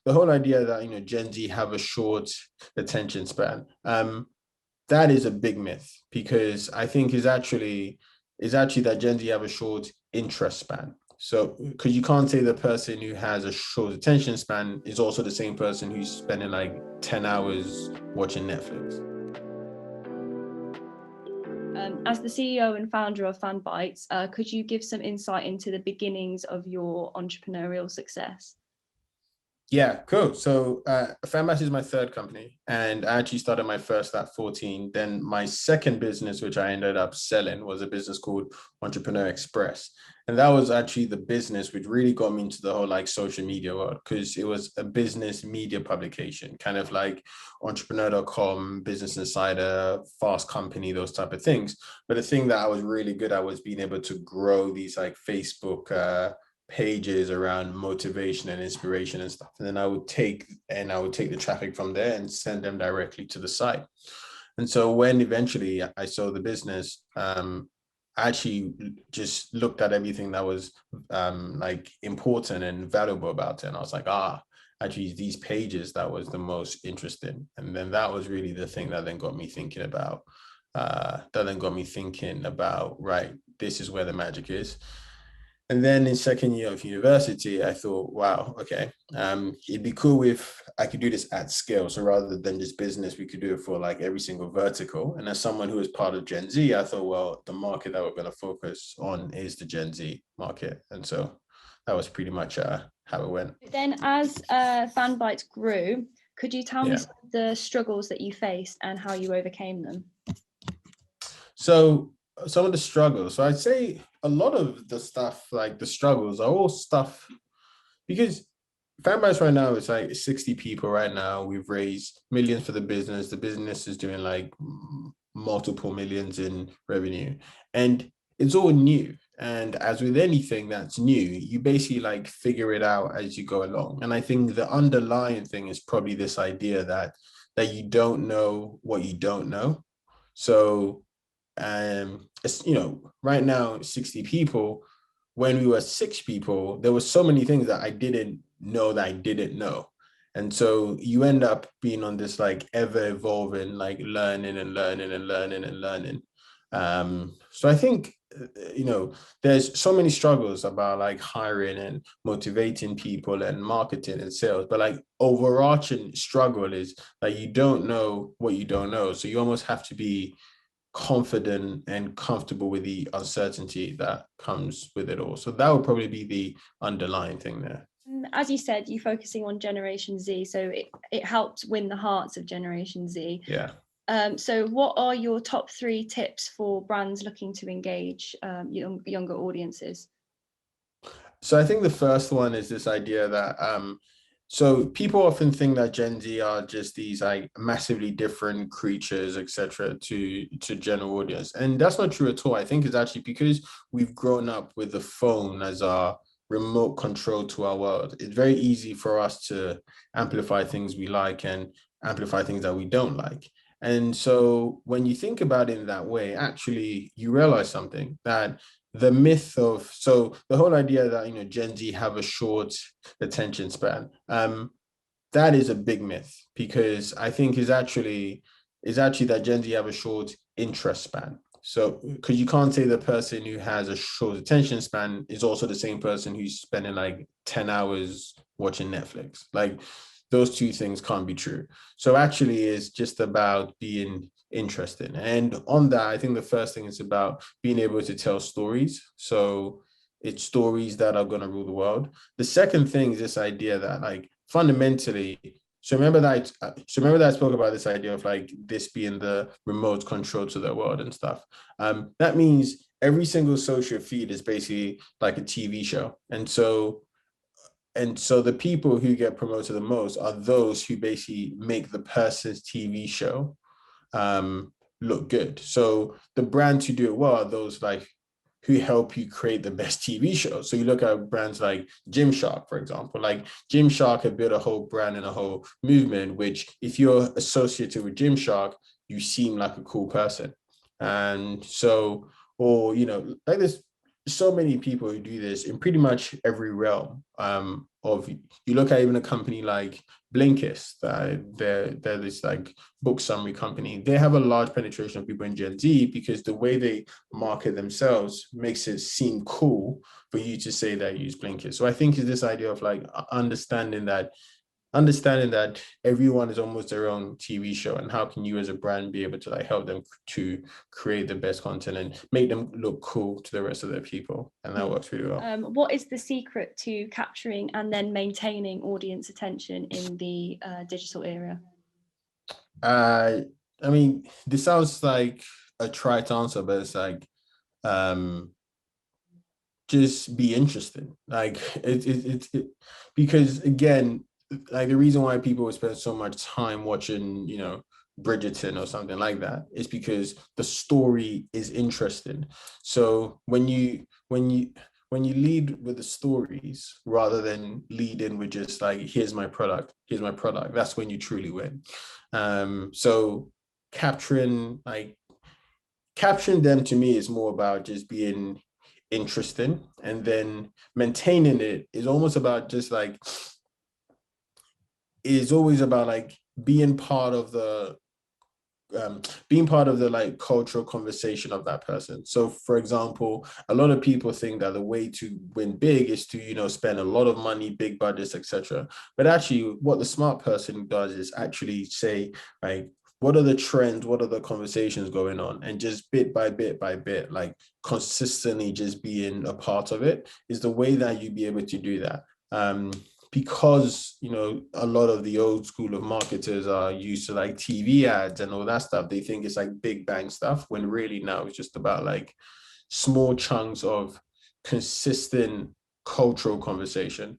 the whole idea that, Gen Z have a short attention span, that is a big myth, because I think is actually that Gen Z have a short interest span. So, because you can't say the person who has a short attention span is also the same person who's spending like 10 hours watching Netflix. As the CEO and founder of Fanbytes, could you give some insight into the beginnings of your entrepreneurial success? Yeah, cool. So Fanbytes is my third company, and I actually started my first at 14. Then my second business, which I ended up selling, was a business called Entrepreneur Express. And that was actually the business which really got me into the whole like social media world, because it was a business media publication, kind of like entrepreneur.com, Business Insider, Fast Company, those type of things. But the thing that I was really good at was being able to grow these like Facebook pages around motivation and inspiration and stuff. And then I would take the traffic from there and send them directly to the site. And so when eventually I sold the business, I actually just looked at everything that was like important and valuable about it. And I was like, actually these pages, that was the most interesting. And then that was really the thing that then got me thinking about, right, this is where the magic is. And then in second year of university, I thought, wow, okay, it'd be cool if I could do this at scale. So rather than just business, we could do it for like every single vertical. And as someone who is part of Gen Z, I thought, well, the market that we're going to focus on is the Gen Z market. And so that was pretty much how it went. Then as Fanbytes grew, could you tell me some of the struggles that you faced and how you overcame them? So some of the struggles. So I'd say a lot of the stuff, like the struggles, are all stuff because Fanbytes right now is like 60 people right now. We've raised millions for the business. The business is doing like multiple millions in revenue, and it's all new. And as with anything that's new, you basically like figure it out as you go along. And I think the underlying thing is probably this idea that you don't know what you don't know. So it's, right now 60 people. When we were 6 people, there were so many things that I didn't know that I didn't know. And so you end up being on this like ever evolving, like learning and learning and learning and learning. So I think, there's so many struggles about like hiring and motivating people and marketing and sales, but like overarching struggle is that you don't know what you don't know. So you almost have to be confident and comfortable with the uncertainty that comes with it all. So that would probably be the underlying thing there. As you said, you're focusing on Generation Z, so it helped win the hearts of Generation Z. Yeah. So what are your top 3 tips for brands looking to engage younger audiences? So I think the first one is this idea that so people often think that Gen Z are just these like massively different creatures, etc., to general audience, and that's not true at all. I think it's actually because we've grown up with the phone as our remote control to our world. It's very easy for us to amplify things we like and amplify things that we don't like. And so when you think about it in that way, actually, you realize something, that the whole idea that, Gen Z have a short attention span, that is a big myth, because I think is actually that Gen Z have a short interest span. So because you can't say the person who has a short attention span is also the same person who's spending like 10 hours watching Netflix. Like those two things can't be true. So actually it's just about being interesting. And on that, I think the first thing is about being able to tell stories. So it's stories that are going to rule the world. The second thing is this idea that like fundamentally, remember that I spoke about this idea of like this being the remote control to the world and stuff. That means every single social feed is basically like a TV show. And so the people who get promoted the most are those who basically make the person's TV show look good. So the brands who do it well are those like who help you create the best TV show. So you look at brands like Gymshark, for example. Like Gymshark have built a whole brand and a whole movement, which if you're associated with Gymshark, you seem like a cool person. And so, or, like there's so many people who do this in pretty much every realm. of, you look at even a company like Blinkist, they're this like book summary company. They have a large penetration of people in Gen Z because the way they market themselves makes it seem cool for you to say that you use Blinkist. So I think it's this idea of like understanding that everyone is almost their own TV show, and how can you as a brand be able to like help them to create the best content and make them look cool to the rest of their people, and that works really well. What is the secret to capturing and then maintaining audience attention in the digital era? I mean, this sounds like a trite answer, but it's like just be interested. Like because again, like the reason why people would spend so much time watching, Bridgerton or something like that is because the story is interesting. So when you lead with the stories rather than lead in with just like, here's my product, that's when you truly win. So capturing them to me is more about just being interesting, and then maintaining it is almost about just like, is always about like being part of the like cultural conversation of that person. So for example, a lot of people think that the way to win big is to, spend a lot of money, big budgets, etc. But actually what the smart person does is actually say, like, what are the trends, what are the conversations going on, and just bit by bit by bit, like consistently just being a part of it is the way that you be able to do that. Because a lot of the old school of marketers are used to like TV ads and all that stuff, they think it's like big bang stuff, when really now it's just about like small chunks of consistent cultural conversation.